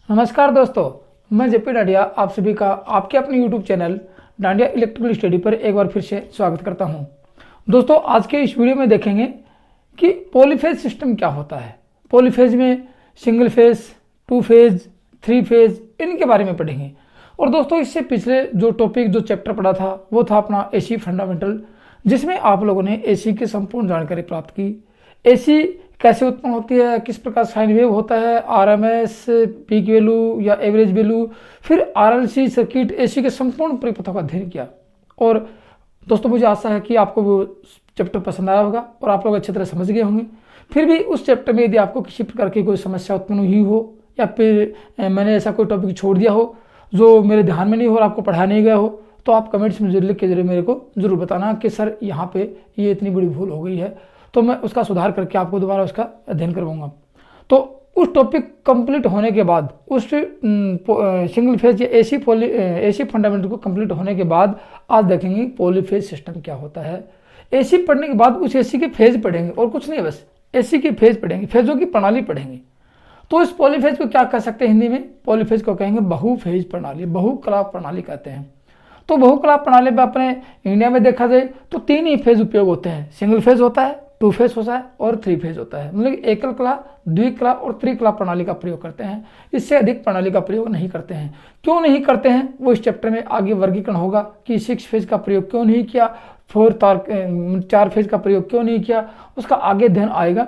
नमस्कार दोस्तों, मैं जेपी डांडिया आप सभी का आपके अपने YouTube channel dandiya electrical study पर एक बार फिर से स्वागत करता हूं। दोस्तों, आज के इस वीडियो में देखेंगे कि पॉलीफेज सिस्टम क्या होता है। पॉलीफेज में single phase, two phase, three phase, इनके बारे में पढ़ेंगे। और दोस्तों, इससे पिछले जो चैप्टर पढ़ा था वो था अपना एसी फंडामेंटल, जिसमें आप लोगों ने एसी की संपूर्ण जानकारी प्राप्त की। एसी कैसे उत्पन्न होती है, किस प्रकार साइन वेव होता है, आरएमएस, पीक वैल्यू या एवरेज वैल्यू, फिर आरएलसी सर्किट, एसी के संपूर्ण परिपथों का अध्ययन किया। और दोस्तों, मुझे आशा है कि आपको वो चैप्टर पसंद आया होगा और आप लोग अच्छी तरह समझ गए होंगे। फिर भी उस चैप्टर में यदि आपको किसी प्रकार की कोई समस्या उत्पन्न हुई हो या फिर मैंने ऐसा कोई टॉपिक छोड़ दिया हो जो मेरे ध्यान में नहीं हो और आपको पढ़ा नहीं गया हो, तो आप कमेंट्स में जरूर लिख के जरूर मेरे को जरूर बताना कि सर यहाँ पे ये इतनी बड़ी भूल हो गई है, तो मैं उसका सुधार करके आपको दोबारा उसका अध्ययन करवाऊंगा। तो उस टॉपिक कंप्लीट होने के बाद, उस सिंगल फेज या एसी फंडामेंटल को कंप्लीट होने के बाद आज देखेंगे पॉलीफेज सिस्टम क्या होता है। एसी पढ़ने के बाद उस एसी के फेज पढ़ेंगे और कुछ नहीं, बस एसी के फेज पढ़ेंगे, फेजों की प्रणाली पढ़ेंगे। तो इस पॉलीफेज को क्या कह सकते हैं हिंदी में? पॉलीफेज को कहेंगे बहुफेज प्रणाली, बहुकला प्रणाली कहते हैं। तो बहुकला प्रणाली में अपने इंडिया में देखा जाए तो तीन ही फेज उपयोग होते हैं। सिंगल फेज होता है, टू फेज होता है और थ्री फेज होता है। मतलब एकल कला, द्विकला और त्रिकला प्रणाली का प्रयोग करते हैं। इससे अधिक प्रणाली का प्रयोग नहीं करते हैं। क्यों नहीं करते हैं वो इस चैप्टर में आगे वर्गीकरण होगा कि सिक्स फेज का प्रयोग क्यों नहीं किया, चार फेज का प्रयोग क्यों नहीं किया, उसका आगे अध्ययन आएगा।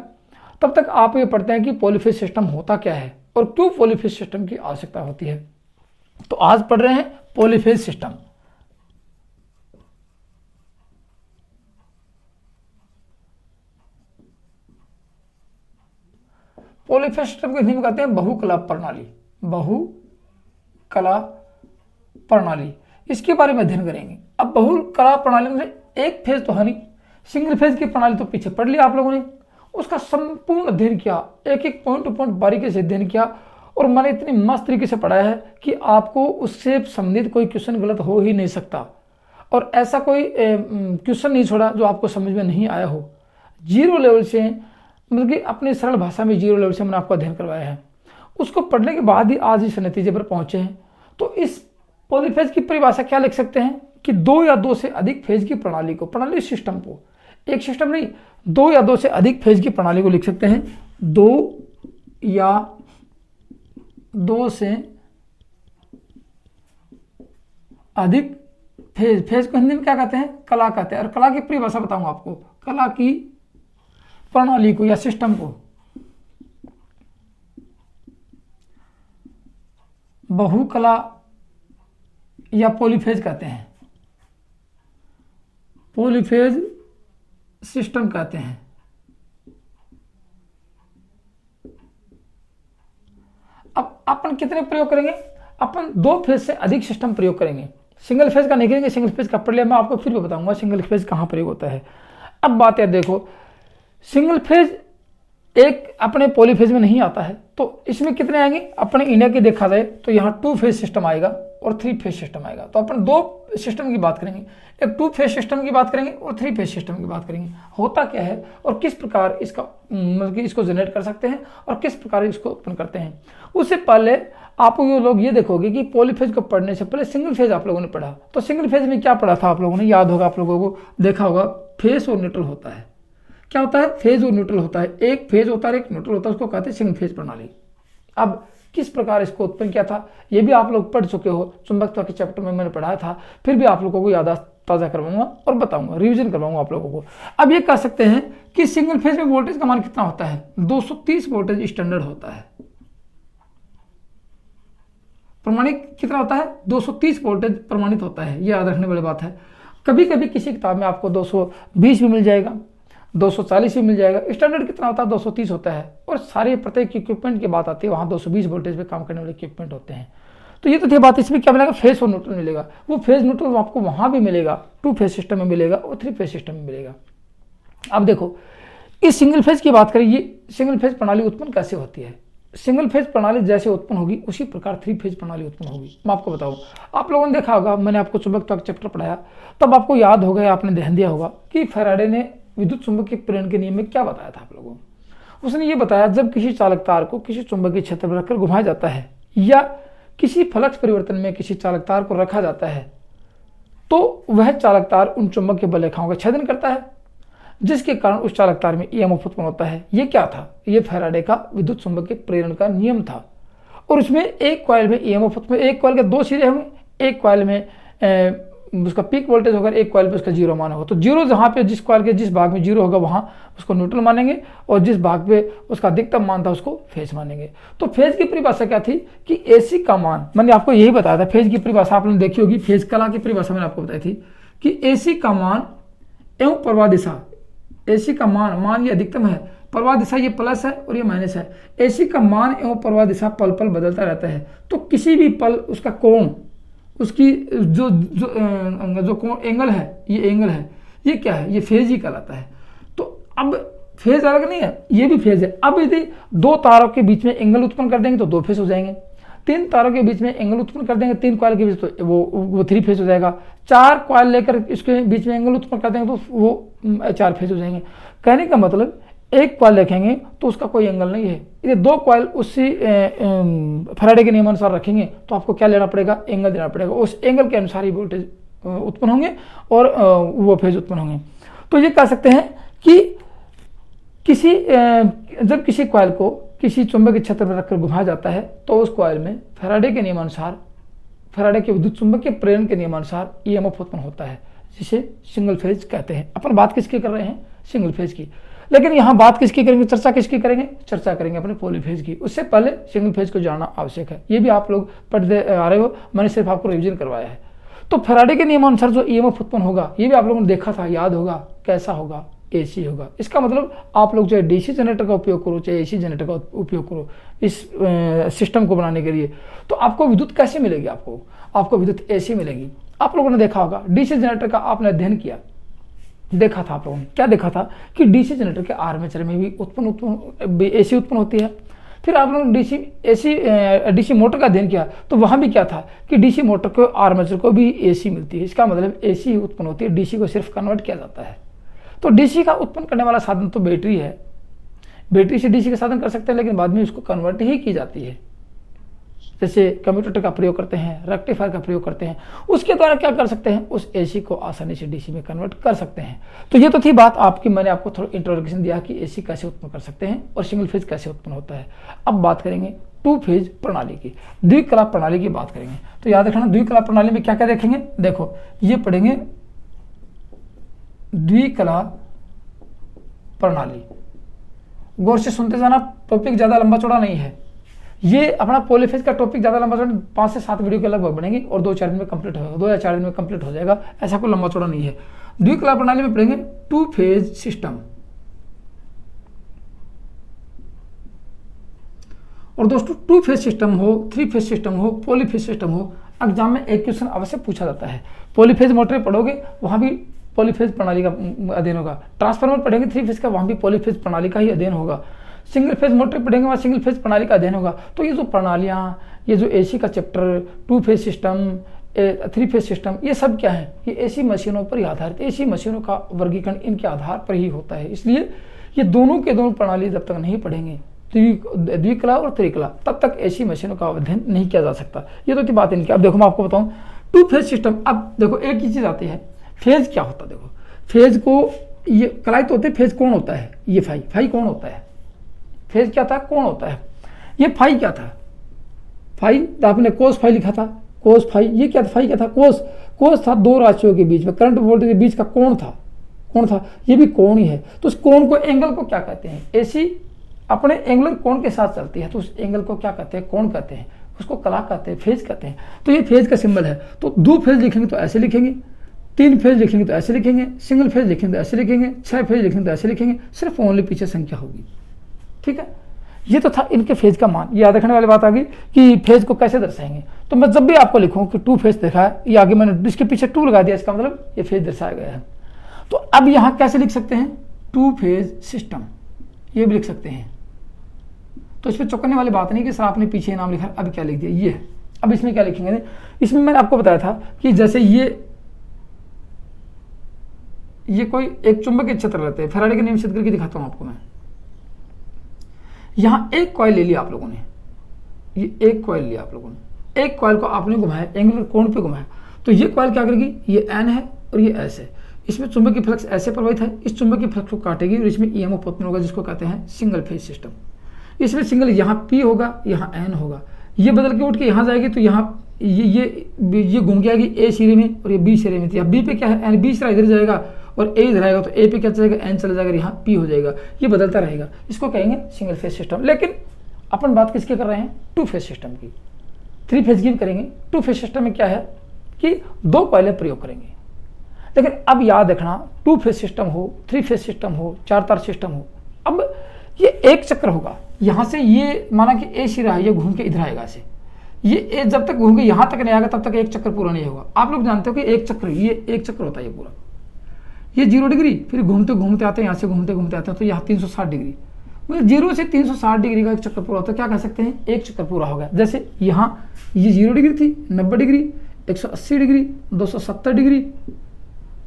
तब तक आप ये पढ़ते हैं कि पॉलीफेज सिस्टम होता क्या है और क्यों पॉलीफेज सिस्टम की आवश्यकता होती है। तो आज पढ़ रहे हैं पॉलीफेज सिस्टम। पॉलीफेज सिस्टम को हिंदी में कहते हैं बहुकला प्रणाली। बहुकला प्रणाली, इसके बारे में अध्ययन करेंगे। अब बहुकला प्रणाली में एक फेज तो है नहीं, सिंगल फेज की प्रणाली तो पीछे पढ़ लिया आप लोगों ने, उसका संपूर्ण अध्ययन किया, एक एक पॉइंट टू पॉइंट बारीकी से अध्ययन किया। और मैंने इतनी मस्त तरीके से पढ़ाया है कि आपको उससे संबंधित कोई क्वेश्चन गलत हो ही नहीं सकता। और ऐसा कोई क्वेश्चन नहीं छोड़ा जो आपको समझ में नहीं आया हो। जीरो लेवल से, मतलब कि अपनी सरल भाषा में जीरो लेवल से मैंने आपको अध्ययन करवाया है। उसको पढ़ने के बाद ही आज इस नतीजे पर पहुंचे हैं। तो इस पॉलीफेज की परिभाषा क्या लिख सकते हैं कि दो या दो से अधिक फेज की प्रणाली को, प्रणाली सिस्टम को, एक सिस्टम नहीं, दो या दो से अधिक फेज की प्रणाली को लिख सकते हैं। दो या दो से अधिक फेज, फेज को हिंदी में क्या कहते हैं? कला कहते हैं। और कला की परिभाषा बताऊंगा आपको, कला की प्रणाली को या सिस्टम को बहुकला या पॉलीफेज कहते हैं, पॉलीफेज सिस्टम कहते हैं। अब अपन कितने प्रयोग करेंगे? अपन दो फेज से अधिक सिस्टम प्रयोग करेंगे। सिंगल फेज का नहीं करेंगे, सिंगल फेज का पढ़ लिया, मैं आपको फिर भी बताऊंगा सिंगल फेज कहां प्रयोग होता है। अब बात है, देखो, सिंगल फेज एक अपने पॉलीफेज में नहीं आता है, तो इसमें कितने आएंगे? अपने इंडिया की देखा जाए तो यहाँ टू फेज सिस्टम आएगा और थ्री फेज सिस्टम आएगा। तो अपन दो सिस्टम की बात करेंगे, एक टू फेज सिस्टम की बात करेंगे और थ्री फेज सिस्टम की बात करेंगे। होता क्या है और किस प्रकार इसका, मतलब कि इसको जनरेट कर सकते हैं और किस प्रकार इसको उत्पन्न करते हैं। उससे पहले आप लोग ये देखोगे कि पॉलीफेज को पढ़ने से पहले सिंगल फेज आप लोगों ने पढ़ा। तो सिंगल फेज में क्या पढ़ा था आप लोगों ने? याद होगा, आप लोगों को देखा होगा, फेज और न्यूट्रल होता है। क्या होता है? फेज और न्यूट्रल होता है। एक फेज होता है, एक न्यूट्रल होता है, उसको कहते हैं सिंगल फेज प्रणाली। अब किस प्रकार इसको उत्पन्न किया था ये भी आप लोग पढ़ चुके हो, चुंबकत्व के चैप्टर में मैंने पढ़ाया था। फिर भी आप लोगों को याद ताज़ा करवाऊंगा और बताऊंगा, रिवीजन करवाऊंगा आप लोगों को। अब ये कह सकते हैं कि सिंगल फेज में वोल्टेज का मान कितना होता है? 230 वोल्टेज स्टैंडर्ड होता है। प्रमाणित कितना होता है? 230 वोल्टेज प्रमाणित होता है। ये याद रखने वाली बात है। कभी कभी किसी किताब में आपको 220 भी मिल जाएगा, 240 भी मिल जाएगा। स्टैंडर्ड कितना होता है? 230 होता है। और सारे प्रत्येक इक्विपमेंट की बात आती है, वहाँ 220 वोल्टेज पे काम करने वाले इक्विपमेंट होते हैं। तो ये तो थी बात। इसमें क्या मिलेगा? फेज और न्यूट्रल मिलेगा। वो फेज न्यूट्रल आपको वहाँ भी मिलेगा, टू फेज सिस्टम में मिलेगा और थ्री फेज सिस्टम में मिलेगा। अब देखो, इस सिंगल फेज की बात करें, ये सिंगल फेज प्रणाली उत्पन्न कैसे होती है? सिंगल फेज प्रणाली जैसे उत्पन्न होगी उसी प्रकार थ्री फेज प्रणाली उत्पन्न होगी। मैं आपको बताऊं, आप लोगों ने देखा होगा, मैंने आपको चुंबकत्व का चैप्टर पढ़ाया, तब आपको याद हो गया, आपने ध्यान दिया होगा कि फैराडे ने विद्युत चुंबकीय प्रेरण के नियम में क्या बताया था आप लोगों को। उसने ये बताया, जब किसी चालक तार को किसी चुंबकीय क्षेत्र में रखकर घुमाया जाता है या किसी फ्लक्स परिवर्तन में किसी चालक तार को रखा जाता है तो वह चालक तार उन चुंबकीय बल रेखाओं का छेदन करता है, जिसके कारण उस चालक तार में ईएमएफ उत्पन्न होता है। ये क्या था? ये फैराडे का विद्युत चुंबकीय प्रेरण का नियम था। और उसमें एक कॉइल में ईएमएफ उत्पन्न, एक कॉइल के दो सिरे होंगे, एक कॉइल में उसका पीक वोल्टेज होगा, एक कॉइल पे उसका जीरो मान होगा। तो जीरो जहाँ पे जिस कॉइल के जिस भाग में जीरो होगा वहाँ उसको न्यूट्रल मानेंगे, और जिस भाग पे उसका अधिकतम मान था उसको फेज मानेंगे। तो फेज की परिभाषा क्या थी कि एसी का मान, मैंने आपको यही बताया था, फेज की परिभाषा आपने देखी होगी, फेज कला की परिभाषा मैंने आपको बताई थी कि एसी का मान एवं प्रवाह दिशा, एसी का मान ये अधिकतम है, प्रवाह दिशा ये प्लस है और ये माइनस है। एसी का मान एवं प्रवाह दिशा पल पल बदलता रहता है। तो किसी भी पल उसका कोण, उसकी जो कोण एंगल है, ये एंगल है, ये क्या है? ये फेज ही कहलाता है। तो अब फेज अलग नहीं है, ये भी फेज है। अब यदि दो तारों के बीच में एंगल उत्पन्न कर देंगे तो दो फेज हो जाएंगे, तीन तारों के बीच में एंगल उत्पन्न कर देंगे, तीन कॉइल के बीच, तो वो थ्री फेज हो जाएगा। चार कॉइल लेकर इसके बीच में एंगल उत्पन्न कर देंगे तो वो चार फेज हो जाएंगे। कहने का मतलब एक कॉइल रखेंगे तो उसका कोई एंगल नहीं है, ये दो कॉइल उसी फैराडे के नियमानुसार रखेंगे तो आपको क्या लेना पड़ेगा? एंगल देना पड़ेगा। उस एंगल के अनुसार ही वोल्टेज उत्पन्न होंगे और वो फेज उत्पन्न होंगे। तो ये कह सकते हैं कि जब किसी कॉइल को किसी चुंबकीय क्षेत्र में रखकर घुमाया जाता है तो उस कॉइल में फैराडे के नियमानुसार, फैराडे के विद्युत चुंबकीय प्रेरण के नियमानुसार ईएमएफ उत्पन्न होता है, जिसे सिंगल फेज कहते हैं। अपन बात किसकी कर रहे हैं? सिंगल फेज की। लेकिन यहाँ बात किसकी करेंगे, चर्चा किसकी करेंगे? चर्चा करेंगे अपने पॉलीफेज की। उससे पहले सिंगल फेज को जानना आवश्यक है, ये भी आप लोग पढ़ते आ रहे हो, मैंने सिर्फ आपको रिवीजन करवाया है। तो फैराडे के नियमानुसार जो ईएमएफ उत्पन्न होगा, ये भी आप लोगों ने देखा था, याद होगा, कैसा होगा? एसी होगा। इसका मतलब आप लोग चाहे डीसी जनरेटर का उपयोग करो चाहे एसी जनरेटर का उपयोग करो इस सिस्टम को बनाने के लिए, तो आपको विद्युत कैसे मिलेगी? आपको विद्युत एसी मिलेगी। आप लोगों ने देखा होगा डीसी जनरेटर का, आपने अध्ययन किया, देखा था आप लोगों ने, क्या देखा था कि डीसी जनरेटर के आर्मेचर में भी एसी उत्पन्न होती है। फिर आप लोगों ने डीसी मोटर का अध्ययन किया तो वहां भी क्या था कि डीसी मोटर को आर्मेचर को भी एसी मिलती है। इसका मतलब एसी उत्पन्न होती है, डीसी को सिर्फ कन्वर्ट किया जाता है। तो डीसी का उत्पन्न करने वाला साधन तो बैटरी है, बैटरी से डीसी का साधन कर सकते हैं, लेकिन बाद में उसको कन्वर्ट ही की जाती है। जैसे कम्यूटेटर का प्रयोग करते हैं, रेक्टिफायर का प्रयोग करते हैं, उसके द्वारा क्या कर सकते हैं? उस एसी को आसानी से डीसी में कन्वर्ट कर सकते हैं। तो ये तो थी बात आपकी, मैंने आपको थोड़ा इंट्रोडक्शन दिया कि एसी कैसे उत्पन्न कर सकते हैं और सिंगल फेज कैसे उत्पन्न होता है। अब बात करेंगे टू फेज प्रणाली की, द्विकला प्रणाली की बात करेंगे। तो याद रखना द्विकला प्रणाली में क्या क्या देखेंगे? देखो ये पढ़ेंगे द्विकला प्रणाली, गौर से सुनते जाना, टॉपिक ज्यादा लंबा चौड़ा नहीं है। ये अपना पॉलीफेज का टॉपिक ज्यादा लंबा चौड़ा 5 से 7 वीडियो के लगभग बनेंगे और 2-4 दिन में कंप्लीट होगा, 2 या 4 दिन में कंप्लीट हो जाएगा, ऐसा कोई लंबा चौड़ा नहीं है। द्विकला प्रणाली में पढ़ेंगे टू फेज सिस्टम। और दोस्तों टू फेज सिस्टम हो, 3 फेज सिस्टम हो, पॉलीफेज सिस्टम हो, एग्जाम में एक क्वेश्चन अवश्य पूछा जाता है। पॉलीफेज मोटर पढ़ोगे वहां भी पॉलीफेज प्रणाली का अध्ययन होगा। ट्रांसफार्मर पढ़ेंगे 3 फेज का, वहां भी पॉलीफेज प्रणाली का ही अध्ययन होगा। सिंगल फेज मोटर पढ़ेंगे वहाँ सिंगल फेज प्रणाली का अध्ययन होगा। तो ये जो प्रणालियाँ, ये जो एसी का chapter, 2 phase system, 3 phase system, ये सब क्या है? ये एसी मशीनों पर ही आधारित, एसी मशीनों का वर्गीकरण इनके आधार पर ही होता है। इसलिए ये दोनों के दोनों प्रणाली जब तक नहीं पढ़ेंगे, द्विकला और त्रिकला, तब तक एसी मशीनों का अध्ययन नहीं किया जा सकता। ये तो बात इनकी। अब देखो मैं आपको बताऊँ टू फेज सिस्टम। अब देखो एक ही चीज़ आती है, फेज क्या होता है? देखो फेज को, ये कलाई तो होते हैं, फेज कौन होता है? ये फाई कौन होता है? फेज क्या था? कौन होता है? ये फाई क्या था? फाई आपने कोस फाई लिखा था, कोस फाई। ये क्या था? फाई क्या था? कोस था दो राशियों के बीच में करंट वोल्टेज के बीच का कोण था, कौन था? ये भी कोण ही है। तो उस कोण को, एंगल को क्या कहते हैं? एसी अपने एंगुलर कोण के साथ चलती है तो उस एंगल को क्या कहते हैं? कोण कहते हैं, उसको कला कहते हैं, फेज कहते हैं। तो ये फेज का सिंबल है। तो 2 फेज लिखेंगे तो ऐसे लिखेंगे, 3 फेज लिखेंगे तो ऐसे लिखेंगे, सिंगल फेज लिखेंगे तो ऐसे लिखेंगे, 6 फेज लिखेंगे तो ऐसे लिखेंगे, सिर्फ ओनली पीछे संख्या होगी। ठीक है, ये तो था इनके फेज का मान। ये याद रखने वाली बात आ गई कि फेज को कैसे दर्शाएंगे। तो मैं जब भी आपको लिखूं कि 2 फेज देखा है, ये आगे मैंने इसके पीछे 2 लगा दिया, इसका मतलब ये फेज दर्शाया गया है। तो अब यहां कैसे लिख सकते हैं? 2 फेज सिस्टम, ये भी लिख सकते हैं। तो इसमें चौंकने वाली बात नहीं कि सर आपने पीछे नाम लिखा, अब क्या लिख दिया, ये है। अब इसमें क्या लिखेंगे? इसमें मैंने आपको बताया था कि जैसे ये कोई एक चुंबकीय क्षेत्र रहते हैं, फैराडे के नियम सिद्ध करके दिखाता हूं आपको मैं। यहां एक कॉइल ले लिया आप लोगों ने, ये एक कॉइल लिया आप लोगों ने, एक कॉइल को आपने घुमाया, एंगुलर कोण पे घुमाया, तो ये कॉइल क्या करेगी, ये N है और ये S है, इसमें चुंबकीय फ्लक्स ऐसे प्रवाहित है, इस चुंबकीय फ्लक्स को काटेगी और इसमें EMF उत्पन्न होगा, जिसको कहते हैं सिंगल फेज सिस्टम। इसमें सिंगल यहाँ P होगा, यहाँ N होगा, ये बदल के उठ के यहाँ जाएगी, तो यहाँ ये घूम के आएगी A सिरे में और ये B सिरे में, तो यहाँ B पे क्या है, N, B सिरा इधर जाएगा और A इधर आएगा, तो A पे क्या चलेगा, N चला जाएगा, यहाँ P हो जाएगा, ये बदलता रहेगा, इसको कहेंगे सिंगल फेज सिस्टम। लेकिन अपन बात किसकी कर रहे हैं, टू फेज सिस्टम की। थ्री फेज की भी करेंगे। टू फेज सिस्टम में क्या है कि दो कॉइलें प्रयोग करेंगे, लेकिन अब याद रखना, टू फेज सिस्टम हो, थ्री फेज सिस्टम हो, चार तार सिस्टम हो, अब ये एक चक्र होगा, यहाँ से ये माना कि ए सिरा है, ये घूम के इधर आएगा ऐसे, ये ए जब तक घूम के यहाँ तक नहीं आएगा तब तक एक चक्र पूरा नहीं होगा। आप लोग जानते हो कि एक चक्र, ये एक चक्र होता है, ये पूरा, ये 0 डिग्री, फिर घूमते घूमते आते हैं, यहाँ से घूमते घूमते आते हैं, तो यहाँ 360 डिग्री, मतलब 0 से 360 डिग्री का एक चक्र पूरा होता है। क्या कह सकते हैं, एक चक्र पूरा हो गया। जैसे यहाँ ये 0 डिग्री थी, 90 डिग्री, 180 डिग्री, 270 डिग्री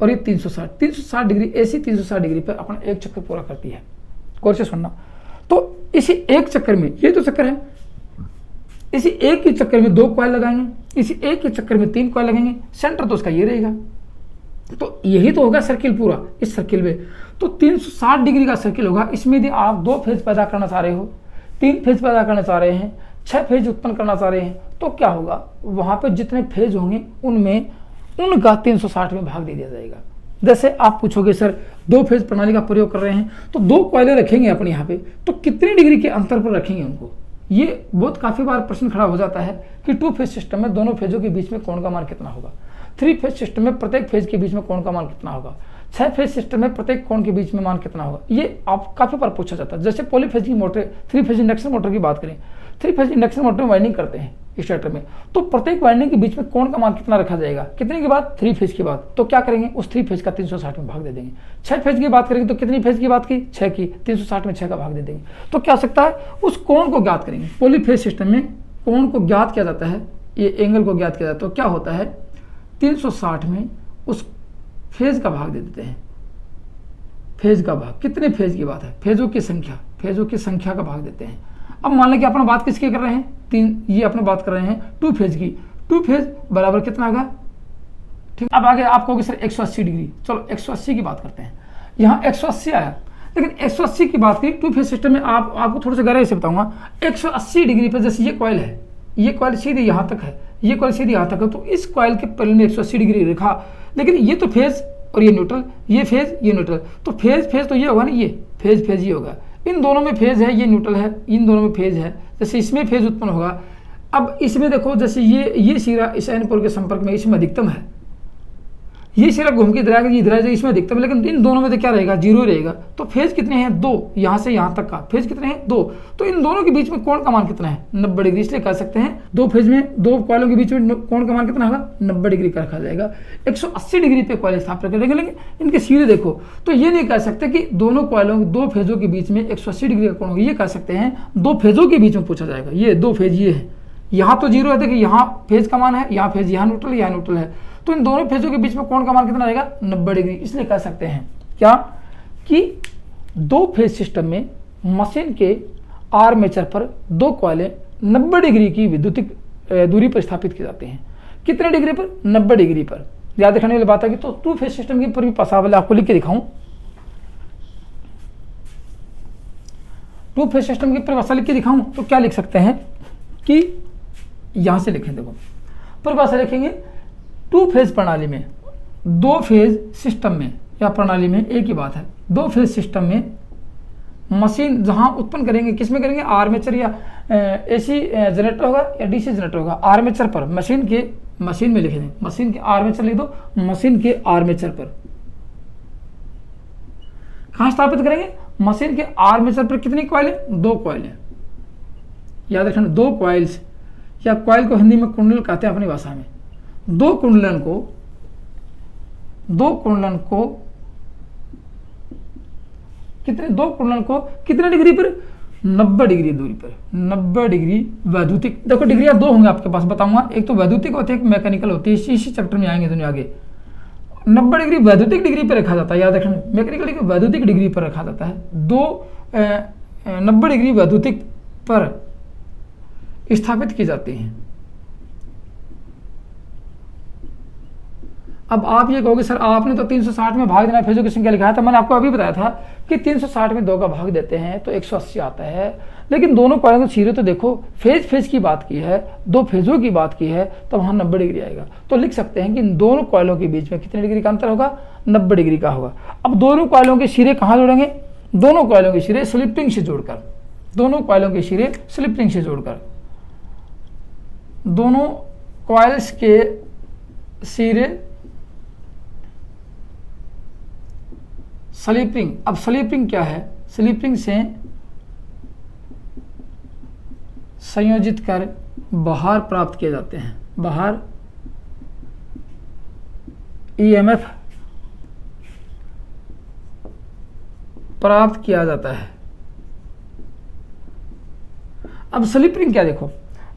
और ये 360 डिग्री, ऐसी 360 डिग्री पर अपन एक चक्र पूरा करती है। गौर से सुनना, तो इसी एक चक्कर में, ये तो चक्कर है, इसी एक ही चक्कर में दो कॉइल लगाएंगे, इसी एक ही चक्कर में 3 कॉइल लगाएंगे, सेंटर तो उसका ये रहेगा, तो यही तो होगा सर्किल पूरा। इस सर्किल में तो 360 डिग्री का सर्किल होगा। इसमें यदि आप 2 फेज पैदा करना चाह रहे हो, 3 फेज पैदा करना चाह रहे हैं, 6 फेज उत्पन्न करना चाह रहे हैं, तो क्या होगा, वहां पे जितने फेज होंगे उनमें उनका 360 में भाग दे दिया जाएगा। जैसे आप पूछोगे सर 2 फेज प्रणाली का प्रयोग कर रहे हैं तो 2 कॉइलें रखेंगे अपने यहाँ पे, तो कितनी डिग्री के अंतर पर रखेंगे उनको, ये बहुत काफी बार प्रश्न खड़ा हो जाता है कि 2 फेज सिस्टम में दोनों फेजों के बीच में कोण का मान कितना होगा, 3 फेज सिस्टम में प्रत्येक फेज के बीच में कोण का मान कितना होगा, 6 फेज सिस्टम में प्रत्येक कोण के बीच में मान कितना होगा। ये आप काफी बार पूछा जाता है। जैसे पॉलीफेज की मोटर, 3 फेज इंडक्शन मोटर की बात करें, 3 फेज इंडक्शन मोटर में वाइंडिंग करते हैं स्टार्टर में, तो प्रत्येक वाइंडिंग के बीच में कोण का मान कितना रखा जाएगा, कितने के बाद, 3 फेज के बाद, तो क्या करेंगे, उस 3 फेज का 360 में भाग दे देंगे। 6 फेज की बात करेंगे तो कितनी फेज की बात की, 6 की, 360 में 6 का भाग दे देंगे। तो क्या हो सकता है, उस कोण को ज्ञात करेंगे। पॉलीफेज सिस्टम में कोण को ज्ञात किया जाता है, ये एंगल को ज्ञात किया जाता है, तो क्या होता है, 360 में उस फेज का भाग दे देते हैं। फेज का भाग, कितने फेज की बात है, फेजों की संख्या का भाग देते हैं। अब मान लें कि अपना बात किसकी कर रहे हैं, 3, ये अपने बात कर रहे हैं 2 फेज की, 2 फेज बराबर कितना होगा, ठीक। अब आगे आप कहोगे सर 180 डिग्री, चलो 180 की बात करते हैं। यहाँ 180 आया, लेकिन 180 की बात की 2 फेज सिस्टम में आपको थोड़ा सा गहराई से बताऊंगा। 180 डिग्री पर जैसे ये कॉइल है, ये कॉइल सीधे यहाँ तक है, ये कॉइल सीधे यहाँ तक है, तो इस कॉइल के पैरेलल में 180 डिग्री रखा, लेकिन ये तो फेज और ये न्यूट्रल, ये फेज ये न्यूट्रल, तो फेज तो ये होगा ना, ये फेज ये होगा, इन दोनों में फेज है, ये न्यूट्रल है, इन दोनों में फेज है, जैसे इसमें फेज उत्पन्न होगा। अब इसमें देखो, जैसे ये सिरा इस एन पोल के संपर्क में, इसमें अधिकतम है, ये सिरा घूम के इधर आएगा, इधर आएगा, इसमें अधिकतम है, लेकिन इन दोनों में तो क्या रहेगा, 0 रहेगा। तो फेज कितने हैं, 2, यहाँ से यहाँ तक का फेज कितने हैं, 2, तो इन दोनों के बीच में कोण का मान कितना है, 90 डिग्री। इसलिए कह सकते हैं 2 फेज में 2 कॉइलों के बीच में कोण का मान कितना होगा, 90 डिग्री का रखा जाएगा। 180 डिग्री पे कॉइल स्थापित करेंगे, लेकिन इनके सिरे देखो, तो ये नहीं कह सकते कि दोनों कॉइलों, 2 फेजों के बीच में 180 डिग्री का कोण होगा, ये कह सकते हैं 2 फेजों के बीच में पूछा जाएगा। ये 2 फेज ये है, यहाँ तो 0 है, देखिए यहाँ फेज का मान है, यहाँ फेज, यहाँ न्यूट्रल है, तो इन दोनों फेजों के बीच में कोण का मान कितना रहेगा, 90 डिग्री। इसलिए कह सकते हैं क्या कि 2 फेज सिस्टम में मशीन के आर्मेचर पर 2 कॉइलें 90 डिग्री की विद्युतिक दूरी पर स्थापित की जाती हैं। कितने डिग्री पर, 90 डिग्री पर। याद रखने वाली बात है कि तो 2 फेज सिस्टम की पूरी पासावल आपको लिख के दिखाऊं, 2 फेज सिस्टम की परिभाषा लिख के दिखाऊं, तो क्या लिख सकते हैं कि यहां से लिखें, देखो परिभाषा लिखेंगे, 2 फेज प्रणाली में, 2 फेज सिस्टम में या प्रणाली में एक ही बात है, 2 फेज सिस्टम में मशीन जहां उत्पन्न करेंगे, किस में करेंगे, आर्मेचर या एसी जनरेटर होगा या डीसी जनरेटर होगा, आर्मेचर पर, मशीन में लिख दें, मशीन के आर्मेचर लिख दो, मशीन के आर्मेचर पर कहां स्थापित करेंगे, मशीन के आर्मेचर पर। कितनी कॉइल है, 2 कॉइल है, याद रखना, 2 कॉइल्स, या कॉइल को हिंदी में कुंडल कहते हैं अपनी भाषा में। 2 कुंडलन को कितने डिग्री पर, 90 डिग्री दूरी पर, 90 डिग्री वैद्युतिक। देखो डिग्रियां 2 होंगे आपके पास, बताऊंगा, एक तो वैद्युतिक होती है, एक मैकेनिकल होती है, इसी चैप्टर में आएंगे दोनों आगे। 90 डिग्री वैद्युतिक डिग्री पर रखा जाता है, याद रखना, मैकेनिकल वैद्युतिक डिग्री पर रखा जाता है। 90 डिग्री वैद्युतिक पर स्थापित की जाती हैं। अब आप ये कहोगे सर आपने तो 360 में भाग देना फेजों की संख्या लिखा है, तो मैंने आपको अभी बताया था कि 360 में 2 का भाग देते हैं तो 180 आता है। लेकिन दोनों कॉइलों के सिरे तो देखो, फेज की बात की है, 2 फेजों की बात की है, तो वहाँ 90 डिग्री आएगा। तो लिख सकते हैं कि इन दोनों कॉइलों के बीच में कितने डिग्री का अंतर होगा, 90 डिग्री का होगा। अब दोनों कॉइलों के सिरे कहाँ जोड़ेंगे, दोनों कॉइलों के सिरे स्लिप रिंग से जोड़कर, दोनों कॉइलों के सिरे स्लिप रिंग से जोड़कर, दोनों कॉइल्स के सिरे स्लिप रिंग। अब स्लिप रिंग क्या है, स्लिप रिंग से संयोजित कर बाहर प्राप्त किए जाते हैं, बाहर ईएमएफ प्राप्त किया जाता है। अब स्लिप रिंग क्या, देखो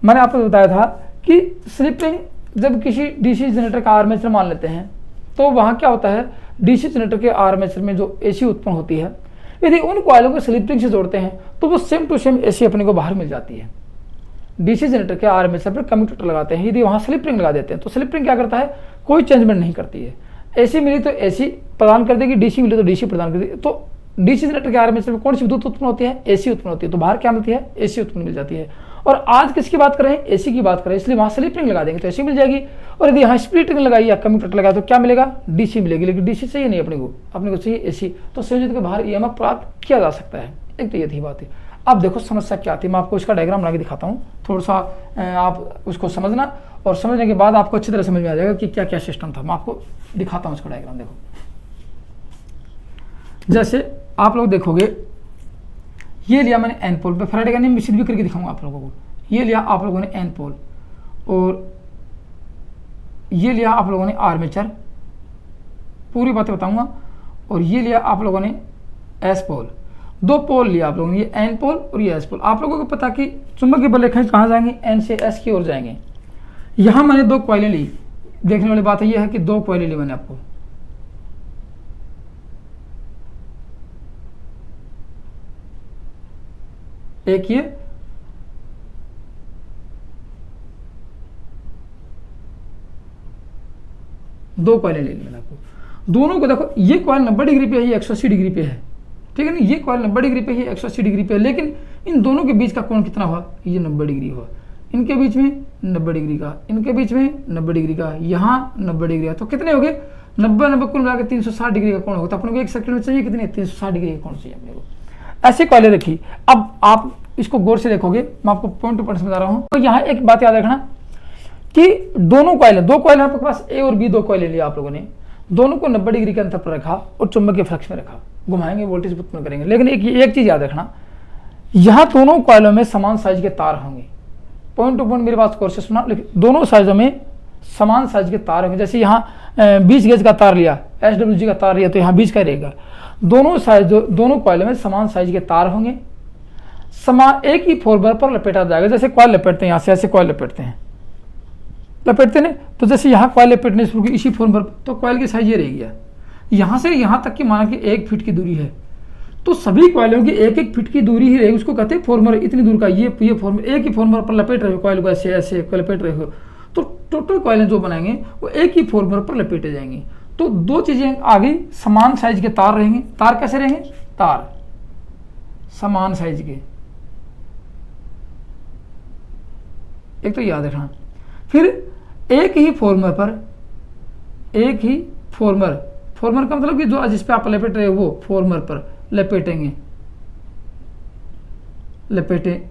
मैंने आपको बताया था कि स्लिप रिंग जब किसी डीसी जनरेटर का आर्मेचर मान लेते हैं तो वहां क्या होता है, डीसी जनरेटर के आर्मेचर में जो एसी उत्पन्न होती है, यदि उन कॉइलों को स्लिप रिंग से जोड़ते हैं तो वो सेम टू सेम एसी अपने को बाहर मिल जाती है। डीसी जनरेटर के आर्मेचर पर कम्यूटेटर लगाते हैं, यदि वहां स्लिप रिंग लगा देते हैं तो स्लिप रिंग क्या करता है, कोई चेंजमेंट नहीं करती है। एसी मिली तो एसी प्रदान कर देगी, डीसी मिली तो डीसी प्रदान कर देगी। तो डीसी जनरेटर के आर्मेचर में कौन सी विद्युत उत्पन्न होती है, एसी उत्पन्न होती है, तो बाहर क्या मिलती है, एसी उत्पन्न मिल जाती है। और आज किसकी बात करें, एसी की बात करें, इसलिए वहां स्लिप रिंग लगा देंगे तो एसी मिल जाएगी। और यदि यहाँ स्प्लिट रिंग लगाई या कम्यूटेटर लगाए तो क्या मिलेगा, डीसी मिलेगी। लेकिन डीसी चाहिए नहीं अपने को चाहिए एसी, तो संयोजित के बाहर ईएमएफ प्राप्त किया जा सकता है। एक तो ये थी बात है। अब देखो समस्या क्या आती है, मैं आपको इसका डायग्राम बना के दिखाता हूँ, थोड़ा सा आप उसको समझना, और समझने के बाद आपको अच्छी तरह समझ में आ जाएगा कि क्या क्या सिस्टम था। मैं आपको दिखाता हूँ इसका डायग्राम। देखो जैसे आप लोग देखोगे, ये लिया मैंने एन पोल पे, फैराडे का नियम सिद्ध भी करके दिखाऊंगा आप लोगों को। ये लिया आप लोगों ने एन पोल, और ये लिया आप लोगों ने आर्मेचर, पूरी बातें बताऊंगा। और ये लिया आप लोगों ने एस पोल, 2 पोल लिया आप लोगों ने, ये एन पोल और ये एस पोल। आप लोगों को पता कि चुंबकीय बल रेखाएं कहाँ जाएंगे, एन से एस की ओर जाएंगे। यहां मैंने 2 कॉइलें ली, देखने वाली बात यह है कि 2 कॉइलें ली मैंने आपको, एक ये, दो कॉइलें ले ली मैंने आपको। दोनों को देखो, ये कॉइल 90 डिग्री पे है, ये 180 डिग्री पे है, ठीक है ना। ये कॉइल 90 डिग्री पे है, 180 डिग्री पे है, लेकिन इन दोनों के बीच का कोण कितना हुआ, ये 90 डिग्री हुआ। इनके बीच में 90 डिग्री का, इनके बीच में 90 डिग्री का, यहाँ 90 डिग्री का, तो कितने हो गए, 90 कुल मिलाकर 360 डिग्री का कोण होगा। तो अपने को एक सेकंड में चाहिए कितने, 360 डिग्री का कोण चाहिए अपने को। ऐसे कॉइलें रखी। अब आप इसको गौर से देखोगे, मैं आपको पॉइंट टू पॉइंट समझा रहा हूँ। तो यहाँ एक बात याद रखना कि दोनों कॉइलें, 2 कॉइल आपके पास ए और बी, 2 कॉइलें लिया आप लोगों ने, दोनों को 90 डिग्री के अंतर पर रखा और चुंबकीय फ्लक्स में रखा, घुमाएंगे वोल्टेज उत्पन्न करेंगे। लेकिन एक चीज याद रखना, यहाँ दोनों कॉइलों में समान साइज के तार होंगे। पॉइंट टू पॉइंट मेरी बात गौर से सुना, लेकिन दोनों साइजों में समान साइज के तार होंगे। जैसे यहाँ 20 गेज का तार लिया, SWG का तार लिया, तो यहाँ 20 का रहेगा। दोनों कॉइलों में समान साइज के तार होंगे, एक ही फॉर्मर पर लपेटा जाएगा। जैसे कॉइल लपेटते हैं, यहाँ से ऐसे कॉइल लपेटते हैं, लपेटते हैं, तो जैसे यहाँ कॉइल लपेटने शुरू की इसी फॉर्मर पर, तो कॉइल की साइज ये रहेगी। यहाँ से यहाँ तक की माना कि 1 फीट की दूरी है, तो सभी कॉइलों की 1-1 फीट की दूरी ही रहेगी। उसको कहते हैं फॉर्मर, इतनी दूर का ये फॉर्मर, एक ही फॉर्मर पर लपेट रहे हो कॉइल को, ऐसे ऐसे लपेट रहे हो, तो टोटल कॉइलें जो बनाएंगे वो एक ही फॉर्मर पर लपेटे जाएंगे। तो 2 चीजें आ गई, समान साइज के तार रहेंगे। तार कैसे रहेंगे, तार समान साइज के, एक तो याद रखना। फिर एक ही फॉर्मर पर, एक ही फॉर्मर का मतलब कि जो जिस पे आप लपेट रहे हो वो फॉर्मर पर लपेटेंगे, लपेटे,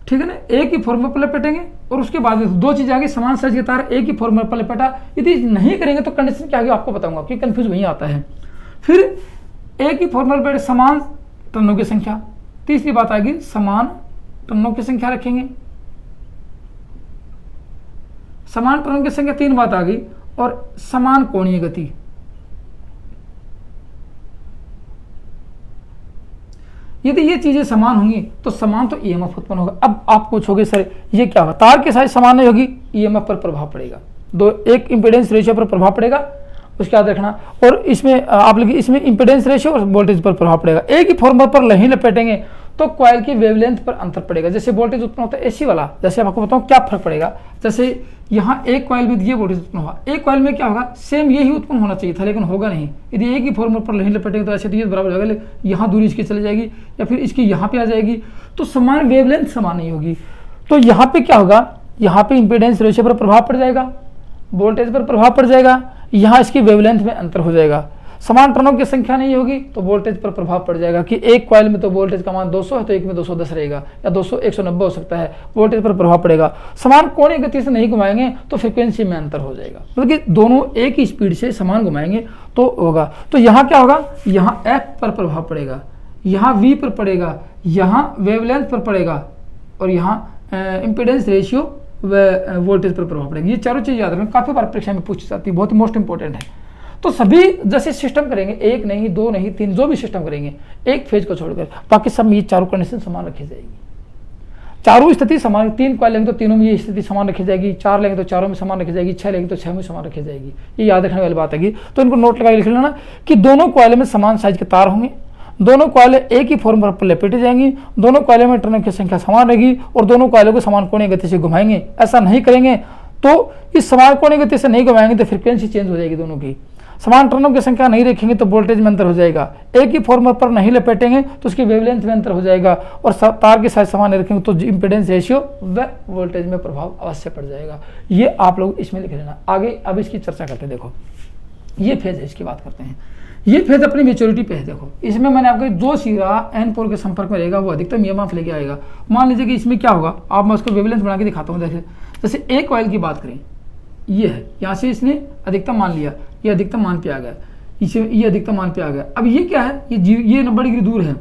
ठीक है ना, एक ही फॉर्मर पर लपेटेंगे। और उसके बाद 2 चीजें आगे, समान साइज के तार एक ही फॉर्मर पर लपेटा। यदि नहीं करेंगे तो कंडीशन क्या होगी आपको बताऊंगा, क्योंकि कंफ्यूज वहीं आता है। फिर एक ही फॉर्मर पर समान टर्नों की संख्या, तीसरी बात आएगी समान टर्नों की संख्या रखेंगे, समान टर्नों की संख्या, 3 बात आ गई, और समान कोणीय गति। यदि ये चीजें समान होंगी तो समान तो ईएमएफ उत्पन्न होगा। अब आप पूछोगे सर ये क्या होगा, तार की साइज समान नहीं होगी, ईएमएफ पर प्रभाव पड़ेगा, एक इंपेडेंस रेशियो पर प्रभाव पड़ेगा, उसके याद रखना। और इसमें आप लोग इसमें इंपेडेंस रेशियो और वोल्टेज पर प्रभाव पड़ेगा। एक ही फॉर्मर पर नहीं लपेटेंगे तो कॉइल की वेवलेंथ पर अंतर पड़ेगा। जैसे वोल्टेज उत्पन्न होता है एसी वाला, जैसे आपको बताऊं क्या फर्क पड़ेगा। जैसे यहाँ एक कॉइल में ये वोल्टेज उत्पन्न हुआ, एक कॉइल में क्या होगा, सेम यही उत्पन्न होना चाहिए था लेकिन होगा नहीं। यदि एक ही फॉर्मूले पर नहीं लपेटेंगे तो ऐसे तो ये बराबर हो जाएगा, यहाँ दूरी इसकी चली जाएगी या फिर इसकी यहाँ पे आ जाएगी, तो समान वेवलेंथ समान नहीं होगी। तो यहाँ पे क्या होगा, यहाँ पे इंपीडेंस रेशियो पर प्रभाव पड़ जाएगा, वोल्टेज पर प्रभाव पड़ जाएगा, यहाँ इसकी वेवलेंथ में अंतर हो जाएगा। समान टर्नों की संख्या नहीं होगी तो वोल्टेज पर प्रभाव पड़ जाएगा कि एक कॉइल में तो वोल्टेज का मान 200 है तो एक में 210 रहेगा या 190 हो सकता है, वोल्टेज पर प्रभाव पड़ेगा। समान कोणीय गति से नहीं घुमाएंगे तो फ्रीक्वेंसी में अंतर हो जाएगा, मतलब कि दोनों एक ही स्पीड से समान घुमाएंगे तो होगा। तो यहाँ क्या होगा, यहाँ एफ पर प्रभाव पड़ेगा, यहाँ वी पर पड़ेगा, यहाँ वेवलेंथ पर पड़ेगा और यहाँ इंपीडेंस रेशियो व वोल्टेज पर प्रभाव पड़ेगा। ये चारों चीज़ याद रखना, काफ़ी बार परीक्षा में पूछी जाती है, बहुत ही मोस्ट इंपॉर्टेंट है। तो सभी जैसे सिस्टम करेंगे, एक नहीं दो नहीं तीन, जो भी सिस्टम करेंगे एक फेज को छोड़कर बाकी सब में ये चारों कंडीशन समान रखी जाएगी। चारों स्थिति समान, 3 कॉइल लेंगे तो तीनों में ये स्थिति समान रखी जाएगी, 4 लेंगे तो चारों में समान रखी जाएगी, 6 लेंगे तो 6 में समान रखी जाएगी। ये याद रखने वाली बात है। तो इनको नोट लगा लिख लेना कि दोनों कॉइल में समान साइज के तार होंगे, दोनों कॉइलें एक ही फॉर्मूला पर लपेटी जाएंगी, दोनों कॉइलों में टर्नों की संख्या समान रहेगी और दोनों कॉइलों को समान कोणीय गति से घुमाएंगे। ऐसा नहीं करेंगे तो इस समान कोणीय गति से नहीं घुमाएंगे तो फ्रीक्वेंसी चेंज हो जाएगी दोनों की। समान टर्नों की संख्या नहीं रखेंगे तो वोल्टेज में अंतर हो जाएगा। एक ही फॉर्मूला पर नहीं लपेटेंगे तो उसकी वेवलेंथ में अंतर हो जाएगा और तार की साइज समान नहीं रखेंगे तो इंपीडेंस रेशियो व वोल्टेज में प्रभाव अवश्य पड़ जाएगा। ये आप लोग इसमें लिख लेना। आगे अब इसकी चर्चा करते हैं। देखो ये फेज है, इसकी बात करते हैं। ये फेज अपनी मेच्योरिटी पे है। देखो इसमें मैंने आपको जो सिरा एन पोल के संपर्क में रहेगा वो अधिकतम ईएमएफ लेके आएगा। मान लीजिए कि इसमें क्या होगा, आप मैं उसको वेवलेंथ बना के दिखाता हूँ। जैसे एक कॉइल की बात करें, ये है, यहाँ से इसने अधिकतम मान लिया, ये अधिकतम मान पे आ गया, इसे ये अधिकतम मान पे आ गया। अब ये क्या है, ये 90 डिग्री दूर है,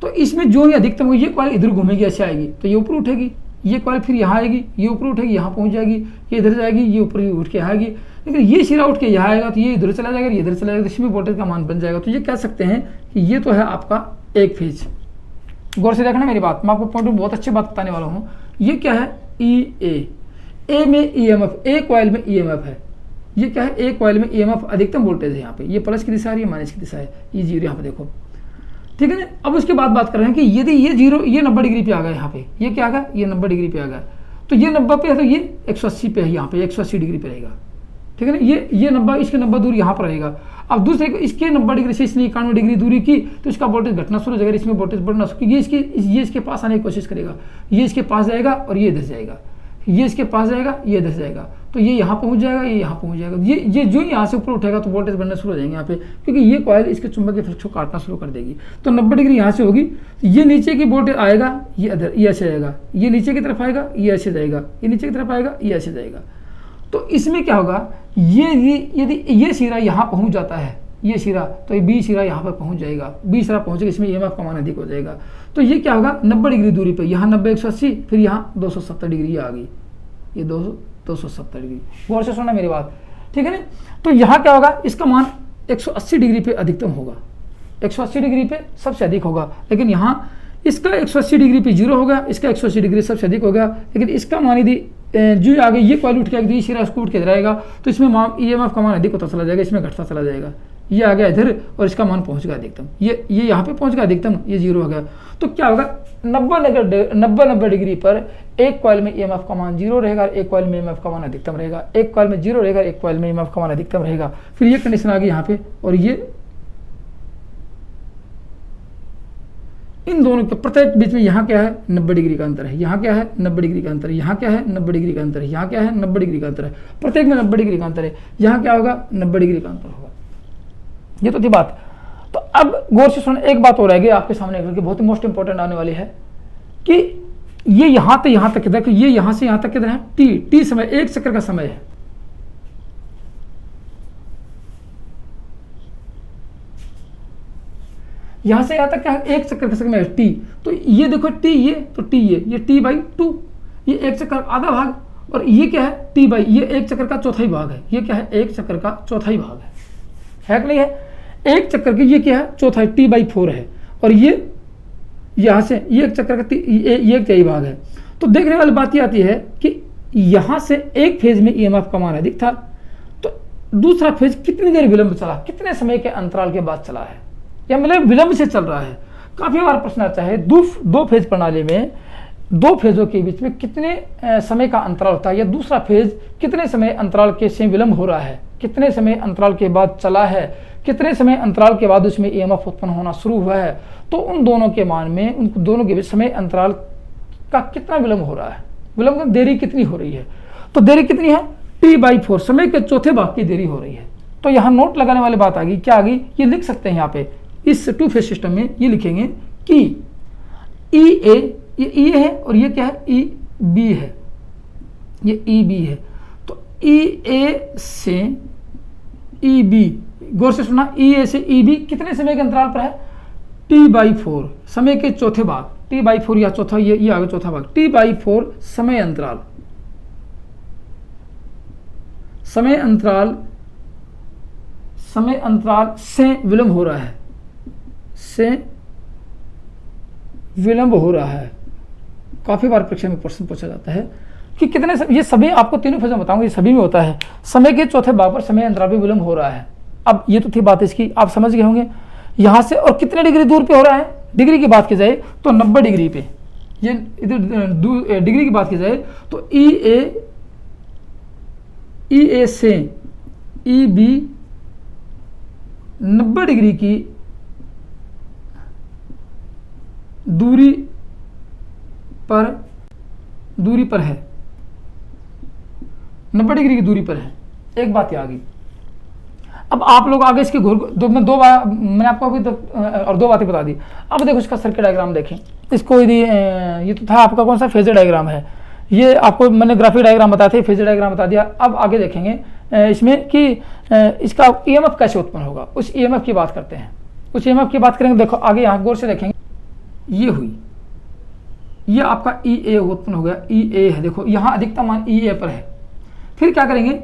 तो इसमें जो ये अधिकतम होगी, ये कॉइल इधर घूमेगी, ऐसे आएगी तो ये ऊपर उठेगी, ये कॉइल फिर यहाँ आएगी, ये ऊपर उठेगी, यहाँ पहुँच जाएगी, ये इधर जाएगी, ये ऊपर उठ के आएगी। लेकिन ये सिरा उठ के यहाँ आएगा तो ये इधर चला जाएगा, ये इधर चला जाएगा, तो इसमें वोल्टेज का मान बन जाएगा। तो ये कह सकते हैं कि ये तो है आपका एक फेज। गौर से देखना मेरी बात, मैं आपको पॉइंट बहुत अच्छी बात बताने वाला हूँ। ये क्या है, ए में ईएमएफ, एक कॉइल में ईएमएफ है। ये क्या है, एक कॉइल में ईएमएफ अधिकतम वोल्टेज है। यहाँ पे ये प्लस की दिशा है, ये माइनस की दिशा है, ये जीरो यहाँ पे देखो, ठीक है ना। अब उसके बाद बात कर रहे हैं कि यदि ये जीरो, ये 90 डिग्री पे आ गया, यहाँ पे ये क्या आ गया, ये 90 डिग्री पे आ गया, तो ये 90 पे है तो ये 180 पे है, यहाँ पे 180 डिग्री पे रहेगा, ठीक है ना। ये 90, इसके 90 दूर यहाँ पर रहेगा। अब दूसरे को इसके 90 डिग्री से इसने 91 डिग्री दूरी की तो इसका वोल्टेज घटना शुरू हो जाएगा, इसमें वोल्टेज बढ़ना शुरू, ये इसके पास आने की कोशिश करेगा, ये इसके पास जाएगा और ये इधर जाएगा, ये इसके पास जाएगा, ये इधर जाएगा, तो ये यहाँ पहुँच जाएगा, ये यहाँ पहुँच जाएगा। ये जो यहाँ से ऊपर उठेगा तो वोल्टेज बढ़ना शुरू हो जाएंगे यहाँ पे, क्योंकि ये कॉइल इसके चुंबकीय फ्लक्स को काटना शुरू कर देगी। तो 90 डिग्री यहाँ से होगी, ये नीचे की वोल्टेज आएगा, ये इधर, ये ऐसे जाएगा, ये नीचे की तरफ आएगा, ये ऐसे जाएगा, ये नीचे की तरफ आएगा, ये ऐसे जाएगा। तो इसमें क्या होगा, यदि ये सिरा यहाँ पहुँच जाता है, ये सिरा, तो ये बी सिरा यहाँ पर पहुँच जाएगा, बी सिरा पहुँचेगा, इसमें ईएमएफ का मान अधिक हो जाएगा। तो ये क्या होगा, 90 डिग्री दूरी पे, यहाँ 90 180, फिर यहाँ 270 डिग्री आ गई, ये 270 डिग्री। गौर से सुनना मेरी बात, ठीक है ना। तो यहाँ क्या होगा, इसका मान 180 डिग्री पे अधिकतम होगा, 180 डिग्री पे सबसे अधिक होगा। लेकिन यहाँ इसका 180 डिग्री पे जीरो होगा, इसका 180 डिग्री सबसे अधिक होगा। लेकिन इसका मान यदि जो आगे ये कॉइल उठ के आगे, ये सिरा इसको उठ के जाएगा तो इसमें ईएमएफ का मान अधिक होता चला जाएगा, इसमें घटता चला जाएगा। ये आ गया इधर और इसका मान पहुँच गया अधिकतम, ये यहाँ पे पहुँच गया अधिकतम, ये जीरो हो गया। तो क्या होगा, 90 डिग्री पर एक कॉइल में ईएमएफ का मान जीरो रहेगा, एक कॉइल में ईएमएफ का मान अधिकतम रहेगा, एक कॉइल में जीरो रहेगा, एक कॉइल में ईएमएफ का मान अधिकतम रहेगा। फिर ये कंडीशन आ गई यहाँ पे, और ये इन दोनों के प्रत्येक बीच में यहाँ क्या है, 90 डिग्री का अंतर है, यहाँ क्या है 90 डिग्री का अंतर है, यहाँ क्या है 90 डिग्री का अंतर है, यहाँ क्या है 90 डिग्री का अंतर है, प्रत्येक में 90 डिग्री का अंतर है। यहाँ क्या होगा, 90 डिग्री का अंतर होगा। ये तो थी बात। तो अब गौर से सुन, एक बात हो रहेगी आपके सामने, क्योंकि बहुत ही मोस्ट इंपॉर्टेंट आने वाली है कि ये यहाँ तक देखो, ये यहाँ से यहाँ तक कितना है, टी समय, एक चक्कर का समय है। यहाँ से यहाँ तक क्या है, एक चक्कर का समय है टी। तो ये देखो टी, ये तो टी, ये T/2, ये एक चक्कर आधा भाग, और ये क्या है T/, ये एक चक्कर का चौथाई भाग है। ये क्या है, एक चक्कर का चौथाई भाग है कि नहीं है, एक चक्कर की ये क्या है, चौथाई T/4 है। और ये यहाँ से ये एक चक्कर का ये एक तिहाई भाग है। तो देखने वाली बात ये आती है कि यहाँ से एक फेज में ईएमएफ का मान अधिक था, तो दूसरा फेज कितनी देर विलंब चला, कितने समय के अंतराल के बाद चला है, या मतलब विलंब से चल रहा है। काफ़ी बार प्रश्न आता है दो फेज प्रणाली में दो फेजों के बीच में कितने समय का अंतराल होता है, या दूसरा फेज कितने समय अंतराल के से विलंब हो रहा है, कितने समय अंतराल के बाद चला है, कितने समय अंतराल के बाद उसमें ईएमएफ उत्पन्न होना शुरू हुआ है। तो उन दोनों के मान में उन दोनों के बीच समय अंतराल का कितना विलंब हो रहा है, विलंब की देरी कितनी हो रही है। तो देरी कितनी है, T/4 समय के चौथे भाग की देरी हो रही है। तो यहाँ नोट लगाने वाली बात आ गई, क्या आ गई, ये लिख सकते हैं यहाँ पे इस टू फेज सिस्टम में ये लिखेंगे कि EA, ये E है और ये क्या है, EB है, ये EB है। तो EA से EB, गौर से सुना, EA से EB कितने समय के अंतराल पर है, T/4 समय के चौथे भाग, T/4 या चौथा, ये आगे चौथा भाग, T/4 समय अंतराल, समय अंतराल से विलंब हो रहा है, से विलंब हो रहा है। काफी बार परीक्षा में प्रश्न पूछा जाता है कि कितने ये सभी आपको तीनों फेज में बताऊंगा, ये सभी में होता है, समय के चौथे भाग पर समय अंतराल पे विलंब हो रहा है। अब ये तो थी बात इसकी, आप समझ गए होंगे यहां से, और कितने डिग्री दूर पे हो रहा है, डिग्री की बात की जाए तो 90 डिग्री पे, ये इधर डिग्री की बात की जाए तो EA से EB 90 डिग्री की दूरी पर है, 90 डिग्री की दूरी पर है। एक बात आ गई। अब आप लोग आगे इसकी मैंने आपको अभी और दो बातें बता दी। अब देखो इसका सर्किट डायग्राम देखें, इसको यदि ये तो था आपका कौन सा फेजर डायग्राम है, ये आपको मैंने ग्राफिक डायग्राम बताया था, फेजर डायग्राम बता दिया। अब आगे देखेंगे इसमें कि इसका ईएमएफ कैसे उत्पन्न होगा, उस ईएमएफ की बात करते हैं, उस ईएमएफ की बात करेंगे। देखो आगे यहाँ गौर से देखेंगे, ये हुई, ये आपका EA उत्पन्न हो गया, EA है, देखो यहाँ अधिकतम मान EA पर है। फिर क्या करेंगे,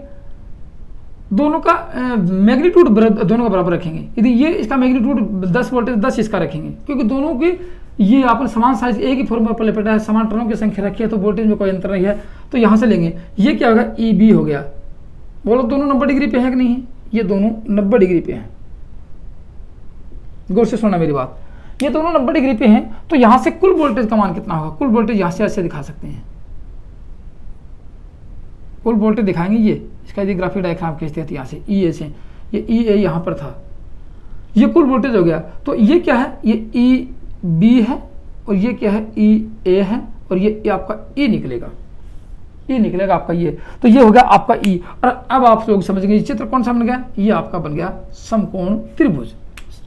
दोनों का मैग्नीट्यूड दोनों का बराबर रखेंगे। यदि ये इसका मैग्नीट्यूड 10 वोल्टेज 10 इसका रखेंगे, क्योंकि दोनों की ये आपने समान साइज एक ही फॉर्मूला पर लपेटा है, समान टर्नों की संख्या रखी है, तो वोल्टेज में कोई अंतर नहीं है। तो यहाँ से लेंगे, ये क्या होगा, EB हो गया। बोलो दोनों 90 डिग्री पे है कि नहीं है, ये दोनों 90 डिग्री पे हैं। गौर से सुनना मेरी बात, ये दोनों 90 डिग्री पे हैं। तो यहाँ से कुल वोल्टेज का मान कितना होगा, कुल वोल्टेज यहाँ से ऐसे दिखा सकते हैं, कुल वोल्टेज दिखाएंगे। ये इसका यदि ग्राफिक डायग्राम खींचते हैं यहाँ से EA से, ये EA यहाँ पर था, ये कुल वोल्टेज हो गया। तो ये क्या है, ये EB है और ये क्या है, EA है, और ये आपका E निकलेगा, E निकलेगा आपका ये। तो ये हो गया आपका E। और अब आप लोग समझेंगे चित्र कौन सा बन गया, ये आपका बन गया समकोण त्रिभुज।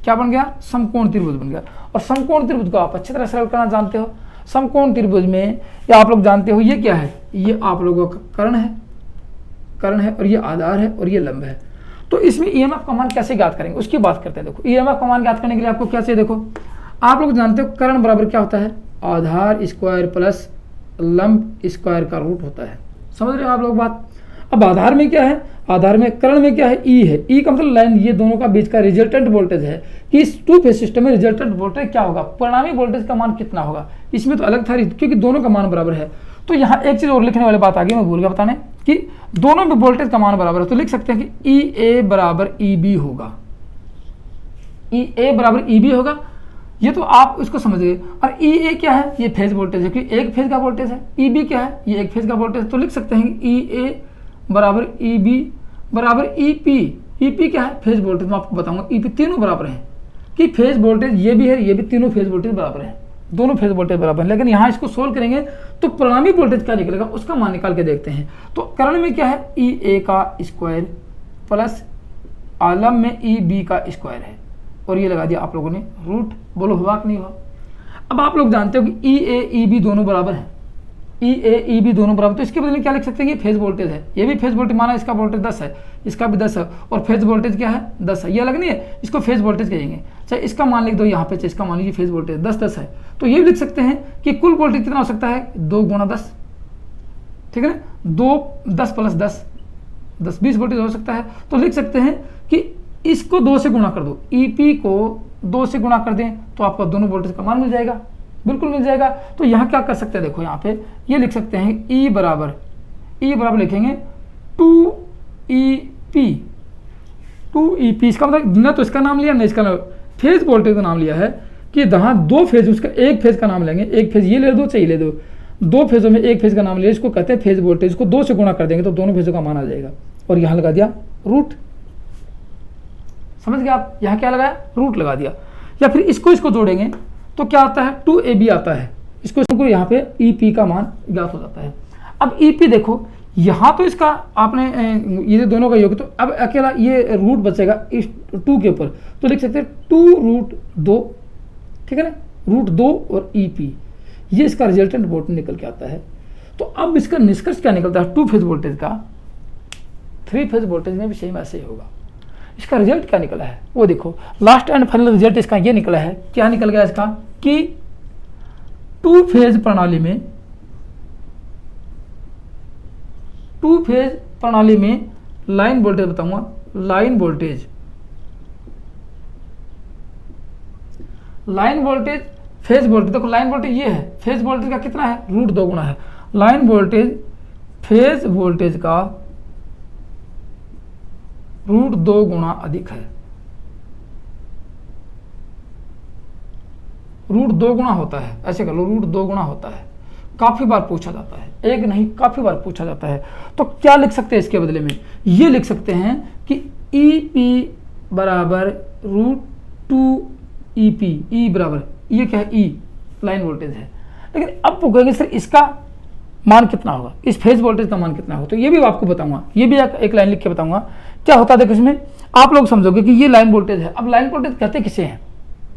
क्या बन गया, समकोण त्रिभुज बन गया। और समकोण त्रिभुज को आप अच्छी तरह सरल करना जानते हो। समकोण त्रिभुज में या आप लोग जानते हो ये क्या है, ये आप लोगों का कर्ण है और ये आधार है और ये लंब है। तो इसमें ईएमएफ का मान कैसे ज्ञात करेंगे उसकी बात करते हैं। देखो ईएमएफ का मान ज्ञात करने के लिए आपको क्या चाहिए, देखो आप लोग जानते हो कर्ण बराबर क्या होता है, आधार स्क्वायर प्लस लंब स्क्वायर का रूट होता है। समझ रहे हो आप लोग बात। अब आधार में क्या है, आधार में कर्ण में क्या है, E है। E का मतलब लाइन, ये दोनों का बीच का रिजल्टेंट वोल्टेज है कि इस टू फेज सिस्टम में रिजल्टेंट वोल्टेज क्या होगा, परिणामी वोल्टेज का मान कितना होगा। इसमें तो अलग था क्योंकि दोनों का मान बराबर है। तो यहाँ एक चीज और लिखने वाली बात आ गई, मैं भूल गया बताने, कि दोनों में वोल्टेज का मान बराबर है। तो लिख सकते हैं कि EA बराबर EB होगा, EA बराबर EB होगा। ये तो आप इसको समझ गए। और EA क्या है, ये फेज वोल्टेज है, क्योंकि एक फेज का वोल्टेज है। EB क्या है, ये एक फेज का वोल्टेज है। तो लिख सकते हैं कि EA बराबर EB बराबर EP। EP क्या है, फेज वोल्टेज। मैं आपको बताऊंगा EP तीनों बराबर हैं, कि फेज वोल्टेज ये भी है, ये भी, तीनों फेज वोल्टेज बराबर है, दोनों फेज वोल्टेज बराबर है। लेकिन यहाँ इसको सोल्व करेंगे तो परिणामी वोल्टेज क्या निकलेगा उसका मान निकाल के देखते हैं। तो कर्ण में क्या है, EA का स्क्वायर प्लस आलम में EB का स्क्वायर है, और ये लगा दिया आप लोगों ने रूट। बोलो हुआ कि नहीं हुआ। अब आप लोग जानते हो कि EA EB दोनों बराबर हैं, EA EB दोनों बराबर। तो इसके बदले क्या लिख सकते हैं, ये फेज वोल्टेज है, ये भी फेज वोल्टेज, माना इसका वोल्टेज 10 है, इसका भी 10 है, और फेज वोल्टेज क्या है 10 है, ये अलग नहीं है, इसको फेज वोल्टेज कहेंगे। चाहे इसका मान लिख दो यहाँ पे, चाहे इसका मान लीजिए फेज वोल्टेज 10 है। तो ये लिख सकते हैं कि कुल वोल्टेज कितना हो सकता है, 2 गुणा 10, ठीक है ना, 2 10 प्लस 10 10 20 वोल्टेज हो सकता है। तो लिख सकते हैं कि इसको 2 से गुणा कर दो, EP को 2 से गुणा कर दें तो आपको दोनों वोल्टेज का मान मिल जाएगा, बिल्कुल मिल जाएगा। तो यहाँ क्या कर सकते हैं, देखो यहाँ पे ये लिख सकते हैं E बराबर लिखेंगे 2EP। इसका मतलब न तो इसका नाम लिया न इसका नाम, फेज वोल्टेज का नाम लिया है, कि जहाँ दो फेज, उसका एक फेज का नाम लेंगे, एक फेज ये ले दो चाहे ले दो, दो फेजों में एक फेज का नाम ले, इसको कहते हैं फेज वोल्टेज। को 2 से गुणा कर देंगे तो दोनों फेजों का मान आ जाएगा। और यहाँ लगा दिया रूट, समझ गए आप, यहाँ क्या लगाया, रूट लगा दिया। या फिर इसको जोड़ेंगे तो क्या आता है, 2AB आता है। इसको यहाँ पे EP का मान ज्ञात हो जाता है। अब EP देखो, यहाँ तो इसका आपने ये दोनों का योग, तो अब अकेला ये रूट बचेगा इस 2 के ऊपर, तो लिख सकते हैं 2√2, ठीक है ना, √2 और EP, ये इसका रिजल्टेंट वोल्टेज निकल के आता है। तो अब इसका निष्कर्ष क्या निकलता है, 2 फेज वोल्टेज का 3 फेज वोल्टेज में भी सेम ऐसे ही होगा। इसका रिजल्ट क्या निकला है वो देखो, लास्ट एंड फाइनल रिजल्ट इसका ये निकला है, क्या निकल गया इसका, कि 2 फेज प्रणाली में लाइन वोल्टेज बताऊंगा, लाइन वोल्टेज फेज वोल्टेज, देखो लाइन वोल्टेज ये है, फेज वोल्टेज का कितना है, √2 गुना है। लाइन वोल्टेज फेज वोल्टेज का √2 गुना अधिक है, √2 गुना होता है, ऐसे कर लो, √2 गुना होता है। काफी बार पूछा जाता है, एक नहीं काफी बार पूछा जाता है। तो क्या लिख सकते हैं इसके बदले में, ये लिख सकते हैं कि EP बराबर √2EP, E बराबर, ये क्या है, E लाइन वोल्टेज है। लेकिन अब पूछेंगे सर इसका मान कितना होगा, इस फेज वोल्टेज का मान कितना होगा, तो ये भी आपको बताऊंगा, ये भी एक लाइन लिख के बताऊंगा क्या होता है। देखो इसमें आप लोग समझोगे कि ये लाइन वोल्टेज है। अब लाइन वोल्टेज कहते किसे हैं,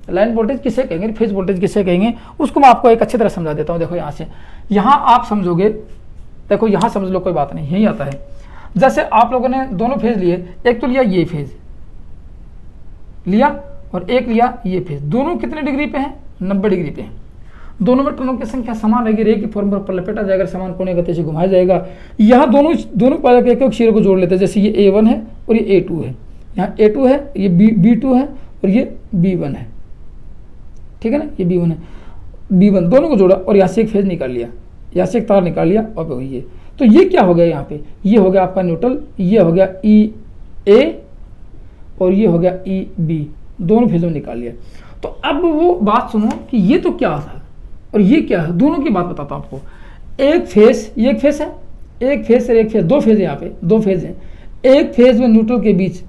लाइन वोल्टेज किसे कहेंगे, फेज वोल्टेज किसे कहेंगे, उसको मैं आपको एक अच्छी तरह समझा देता हूँ। देखो यहाँ से, यहाँ आप समझोगे, देखो यहाँ समझ लो, कोई बात नहीं, यही आता है। जैसे आप लोगों ने दोनों फेज लिए, एक तो लिया ये फेज लिया और एक लिया ये फेज, दोनों कितने डिग्री पे हैं, 90 डिग्री पे हैं। दोनों में टर्नों की संख्या समान रहेगी, रे की फॉर्म पर लपेटा जाएगा, समान कोने गति से घुमाया जाएगा। यहाँ दोनों पाया एक एक सिरे को जोड़ लेते हैं, जैसे ये A1 है और ये A2 है, यहाँ A2 है, ये B2 है और ये B1 है, ठीक है ना, ये B1 है, B1 दोनों को जोड़ा और यहाँ से एक फेज निकाल लिया, यहाँ से एक तार निकाल लिया और ये, तो ये क्या हो गया, यहाँ पे ये हो गया आपका न्यूट्रल, ये हो गया EA और ये हो गया EB, दोनों फेजों में निकाल लिया। तो अब वो बात सुनो कि ये तो क्या था और ये क्या है, दोनों की बात बताता हूँ आपको। एक फेज, ये एक फेज है, एक फेज से एक फेज, 2 फेज है, यहाँ पे 2 फेज हैं। एक फेज में न्यूट्रल के बीच,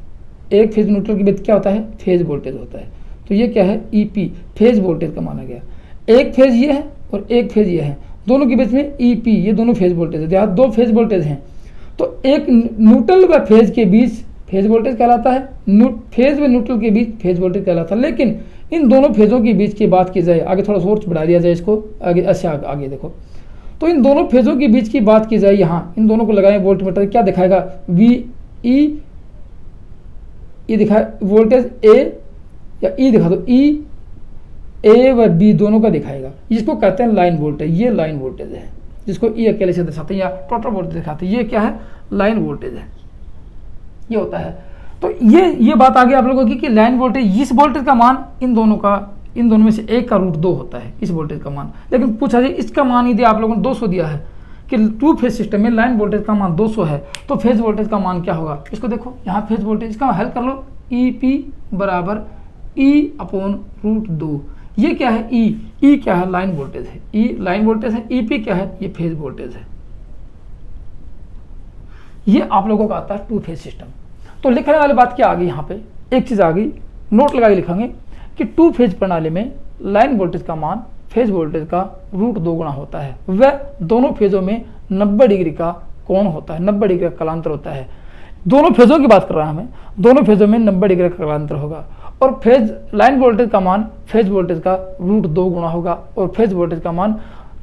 एक फेज न्यूट्रल के बीच क्या होता है, फेज वोल्टेज होता है। तो ये क्या है, EP फेज वोल्टेज का माना गया। एक फेज ये है और एक फेज ये है, दोनों के बीच में EP, ये दोनों फेज वोल्टेज है, यहाँ 2 फेज वोल्टेज हैं। तो एक न्यूट्रल व फेज के बीच फेज वोल्टेज कहलाता है, फेज व न्यूट्रल के बीच फेज वोल्टेज कहलाता है। लेकिन इन दोनों फेजों के बीच की बात की जाए, आगे थोड़ा सोर्स बढ़ा दिया जाए इसको, आगे ऐसे आगे देखो, तो इन दोनों फेजों के बीच की बात की जाए, यहाँ इन दोनों को लगाएं वोल्टमीटर, क्या दिखाएगा, VE, ये दिखाए वोल्टेज A या E दिखा दो, A व B दोनों का दिखाएगा, इसको कहते हैं लाइन वोल्टेज। ये लाइन वोल्टेज है जिसको E अकेले से दर्शाते हैं या टोटल वोल्टेज दिखाते हैं, ये क्या है, लाइन वोल्टेज है, ये होता है। तो ये बात आ गई आप लोगों की कि लाइन वोल्टेज, इस वोल्टेज का मान इन दोनों में से एक का √2 होता है, इस वोल्टेज का मान। लेकिन पूछा जाए इसका मान यदि आप लोगों ने 200 दिया है कि 2 फेज सिस्टम में लाइन वोल्टेज का मान 200 है, तो फेज वोल्टेज का मान क्या होगा, इसको देखो यहाँ फेज वोल्टेज, इसका हल कर लो, EP बराबर E/√2। ये क्या है, E क्या है, लाइन वोल्टेज है, E लाइन वोल्टेज है, EP क्या है, ये फेज वोल्टेज है। ये आप लोगों का आता है 2 फेज सिस्टम। तो लिखने वाली बात क्या आ गई, यहाँ पे एक चीज आ गई, नोट लगा के लिखेंगे कि 2 फेज प्रणाली में लाइन वोल्टेज का मान फेज वोल्टेज का √2 गुना होता है। वह दोनों फेजों में 90 डिग्री का कोण होता है, 90 डिग्री का कलांतर होता है। दोनों फेजों की बात कर रहा है हमें, दोनों फेजों में 90 डिग्री का कलांतर होगा। और फेज लाइन वोल्टेज का मान फेज वोल्टेज का √2 गुना होगा और फेज वोल्टेज का मान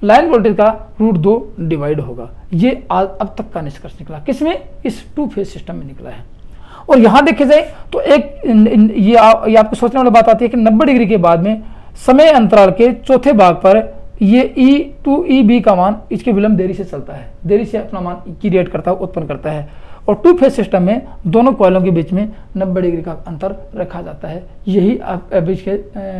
लाइन वोल्टेज का √2 डिवाइड होगा। ये अब तक का निष्कर्ष निकला, किसमें, इस 2 फेज सिस्टम में निकला है। और यहाँ देखे जाए तो एक ये आपको सोचने वाली बात आती है कि 90 डिग्री के बाद में समय अंतराल के चौथे भाग पर ये E/2EB का मान, इसके विलंब देरी से चलता है, देरी से अपना मान क्रिएट करता है, उत्पन्न करता है। और 2 फेज सिस्टम में दोनों कॉइलों के बीच में 90 डिग्री का अंतर रखा जाता है। यही एवरेज के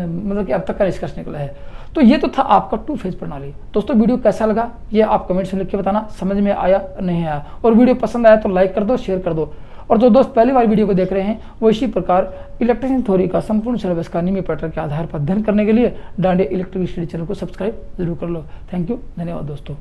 मतलब कि अब तक का निष्कर्ष निकला है। तो ये तो था आपका 2 फेज प्रणाली। दोस्तों वीडियो कैसा लगा ये आप कमेंट से लिख के बताना, समझ में आया नहीं आया, और वीडियो पसंद आया तो लाइक कर दो, शेयर कर दो। और जो दोस्त पहली बार वीडियो को देख रहे हैं वो इसी प्रकार इलेक्ट्रिशियन थ्योरी का संपूर्ण सिलेबस का नियमित पैटर्न के आधार पर अध्ययन करने के लिए डांडिया इलेक्ट्रिक स्टडी चैनल को सब्सक्राइब जरूर कर लो। थैंक यू, धन्यवाद दोस्तों।